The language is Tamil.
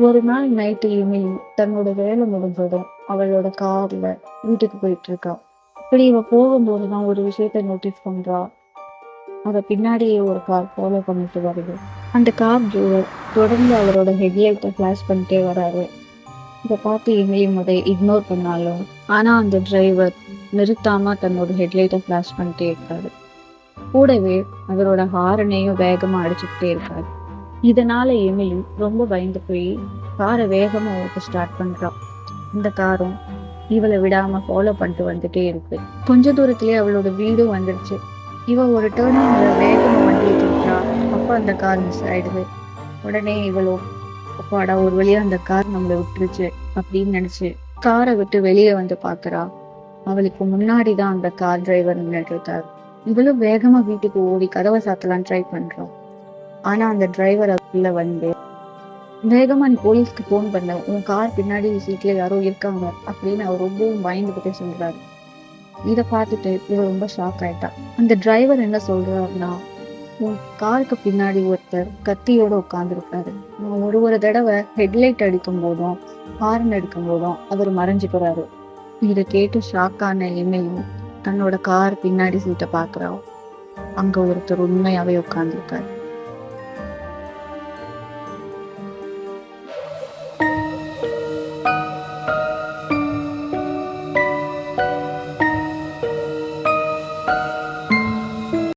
ஒரு நாள் நைட்டு எமிலி தன்னோட வேலை முடிஞ்சதும் அவளோட கார்ல வீட்டுக்கு போயிட்டு இருக்கா. இப்படி இவ போகும்போதுதான் ஒரு விஷயத்த நோட்டீஸ் பண்றா. அத பின்னாடியே ஒரு கார் ஃபாலோ பண்ணிட்டு வருது. அந்த கார் டிரைவர் தொடர்ந்து அவரோட ஹெட்லைட்டை ஃபிளாஷ் பண்ணிட்டே வராரு. இதை பார்த்து எமிலி இக்னோர் பண்ணாலும் ஆனா அந்த டிரைவர் நிறுத்தாம தன்னோட ஹெட்லைட்டை ஃபிளாஷ் பண்ணிட்டே இருக்காரு. கூடவே அவரோட ஹாரனையும் வேகமா அடிச்சுக்கிட்டே இருக்காரு. இதனால எமிலி ரொம்ப பயந்து போய் காரை வேகமா ஓட்ட ஸ்டார்ட் பண்றான். இந்த காரும் இவளை விடாம ஃபாலோ பண்ணிட்டு வந்துட்டே இருக்கு. கொஞ்ச தூரத்திலேயே அவளோட வீடும் வந்துடுச்சு. இவ ஒரு டேர்னிங்ல வேகமா வண்டியை திருப்பா. அப்ப அந்த கார் மிஸ் ஆயிடுது. உடனே இவளோ அப்பாடா ஒரு வழியா அந்த கார் நம்மளை விட்டுருச்சு அப்படின்னு நினைச்சு காரை விட்டு வெளியே வந்து பாக்குறா. அவளுக்கு முன்னாடிதான் அந்த கார் டிரைவர் நின்றுட்டு இருக்காரு. இவளும் வேகமா வீட்டுக்கு ஓடி கதவை சாத்தலாம் ட்ரை பண்றான். ஆனா அந்த டிரைவர் அதுக்குள்ள வந்து வேகமா நீ போலீஸ்க்கு போன் பண்ண, உன் கார் பின்னாடி சீட்ல யாரோ இருக்காங்க அப்படின்னு அவர் ரொம்பவும் பயந்துகிட்டே சொல்றாரு. இதை பார்த்துட்டு இவ ரொம்ப ஷாக் ஆயிட்டா. அந்த டிரைவர் என்ன சொல்றாருன்னா, உன் காருக்கு பின்னாடி ஒருத்தர் கத்தியோட உட்கார்ந்துருக்காரு. ஒரு தடவை ஹெட்லைட் அடிக்கும் போதும் ஹார்ன் அடிக்கும் போதும் அவர் மறைஞ்சு போறாரு. இதை கேட்டு ஷாக்கான எம்எல்ஏ தன்னோட கார் பின்னாடி சீட்டை பாக்குறா. அங்க ஒருத்தர் உண்மையாவே உட்கார்ந்துருக்காரு.